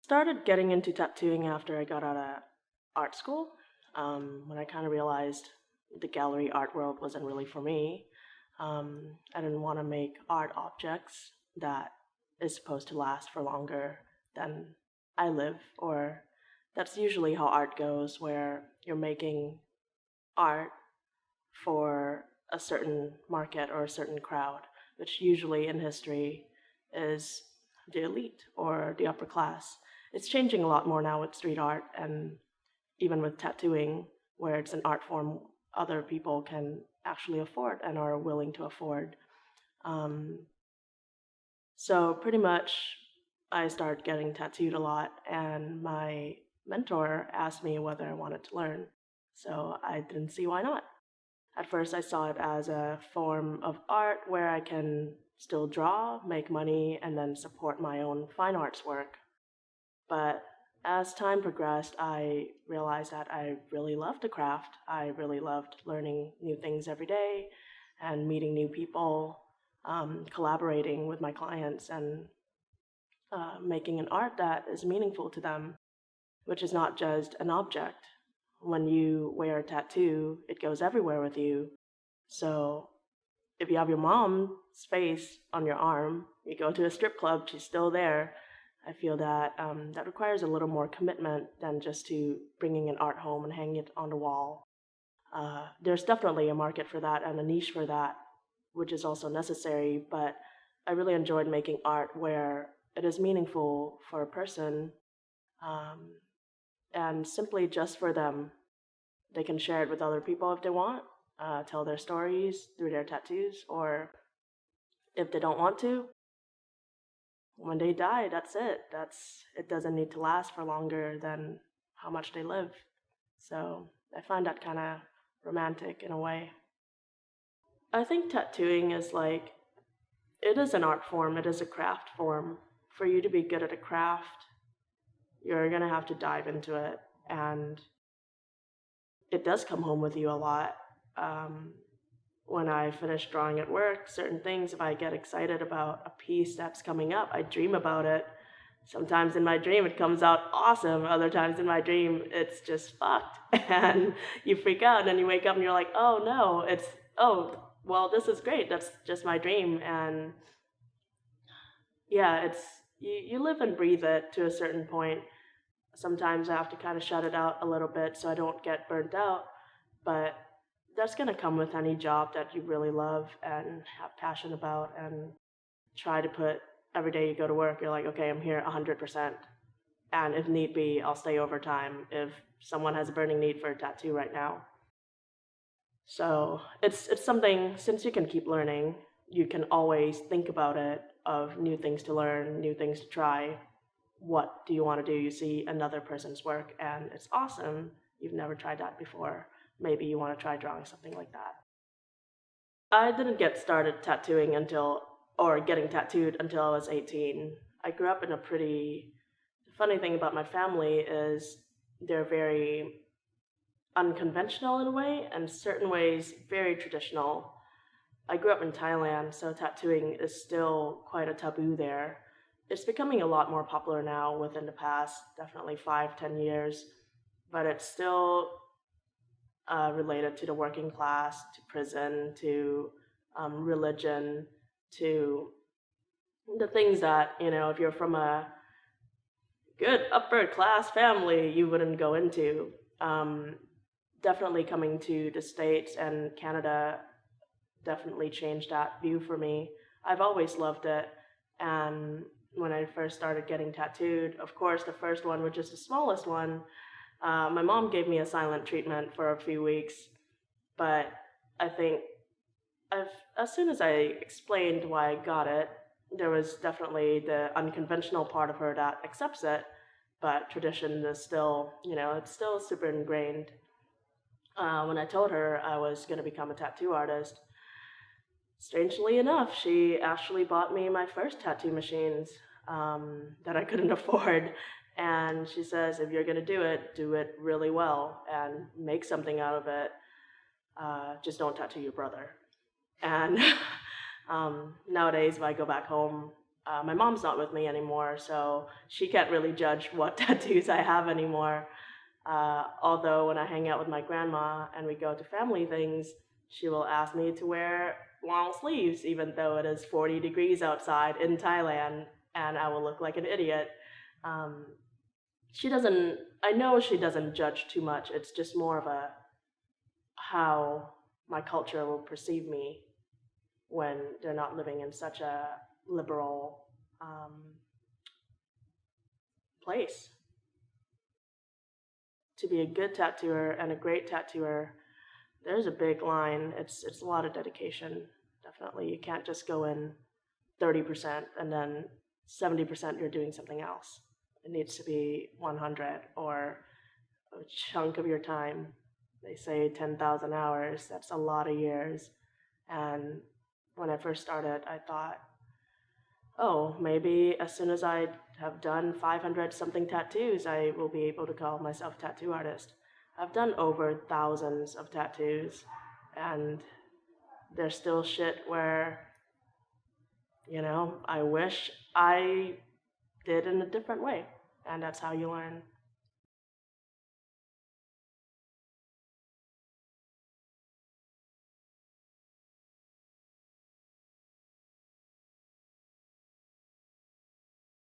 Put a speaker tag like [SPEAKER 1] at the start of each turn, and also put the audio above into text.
[SPEAKER 1] Started getting into tattooing after I got out of art school, when I kind of realized the gallery art world wasn't really for me. I didn't want to make art objects that is supposed to last for longer than I live, or that's usually how art goes, where you're making art for a certain market or a certain crowd, which usually in history is the elite or the upper class. It's changing a lot more now with street art and even with tattooing, where it's an art form other people can actually afford and are willing to afford. Um, so pretty much, I started getting tattooed a lot, and my mentor asked me whether I wanted to learn. So I didn't see why not. At first, I saw it as a form of art where I can still draw, make money, and then support my own fine arts work. But as time progressed, I realized that I really loved the craft. I really loved learning new things every day and meeting new people, collaborating with my clients, and making an art that is meaningful to them, which is not just an object. When you wear a tattoo, it goes everywhere with you. So if you have your mom's face on your arm, you go to a strip club, she's still there. I feel that that requires a little more commitment than just to bringing an art home and hanging it on the wall. There's definitely a market for that and a niche for that, which is also necessary. But I really enjoyed making art where it is meaningful for a person, um, and simply just for them. They can share it with other people if they want, tell their stories through their tattoos, or if they don't want to, when they die, that's it. It doesn't need to last for longer than how much they live. So I find that kind of romantic in a way. I think tattooing is like it is an art form, it is a craft form. For you to be good at a craft, you're gonna have to dive into it, and it does come home with you a lot. Um, when I finish drawing at work, certain things, if I get excited about a piece that's coming up, I dream about it. Sometimes in my dream it comes out awesome, other times in my dream it's just fucked. And you freak out and then you wake up and you're like, oh no, oh, well, this is great. That's just my dream. And yeah, you live and breathe it to a certain point. Sometimes I have to kind of shut it out a little bit so I don't get burnt out. But that's going to come with any job that you really love and have passion about, and try to put every day you go to work, you're like, okay, I'm here 100%. And if need be, I'll stay overtime if someone has a burning need for a tattoo right now. So it's something, since you can keep learning, you can always think about it of new things to learn, new things to try. What do you want to do? You see another person's work and it's awesome. You've never tried that before. Maybe you want to try drawing something like that. I didn't get started tattooing until, or getting tattooed until I was 18. I grew up in a pretty, the funny thing about my family is they're very unconventional in a way, and certain ways very traditional. I grew up in Thailand, so tattooing is still quite a taboo there. It's becoming a lot more popular now within the past, definitely 5, 10 years, but it's still related to the working class, to prison, to religion, to the things that, if you're from a good upper class family, you wouldn't go into. Um, Definitely coming to the States and Canada definitely changed that view for me. I've always loved it. And when I first started getting tattooed, of course, the first one, which is the smallest one, my mom gave me a silent treatment for a few weeks. But I think as soon as I explained why I got it, there was definitely the unconventional part of her that accepts it, but tradition is still, it's still super ingrained. When I told her I was going to become a tattoo artist, strangely enough, she actually bought me my first tattoo machines that I couldn't afford. And she says, if you're going to do it really well and make something out of it. Just don't tattoo your brother. And nowadays, if I go back home, My mom's not with me anymore, so she can't really judge what tattoos I have anymore. Although when I hang out with my grandma and we go to family things, she will ask me to wear long sleeves, even though it is 40 degrees outside in Thailand, and I will look like an idiot. Um, she doesn't, I know she doesn't judge too much. It's just more of a how my culture will perceive me when they're not living in such a liberal place. To be a good tattooer and a great tattooer, there's a big line. It's a lot of dedication. Definitely, you can't just go in 30% and then 70% you're doing something else. It needs to be 100 or a chunk of your time. They say 10,000 hours. That's a lot of years. And when I first started, I thought, oh, maybe as soon as I have done 500 something tattoos, I will be able to call myself a tattoo artist. I've done over thousands of tattoos, and there's still shit where, I wish I did in a different way. And that's how you learn.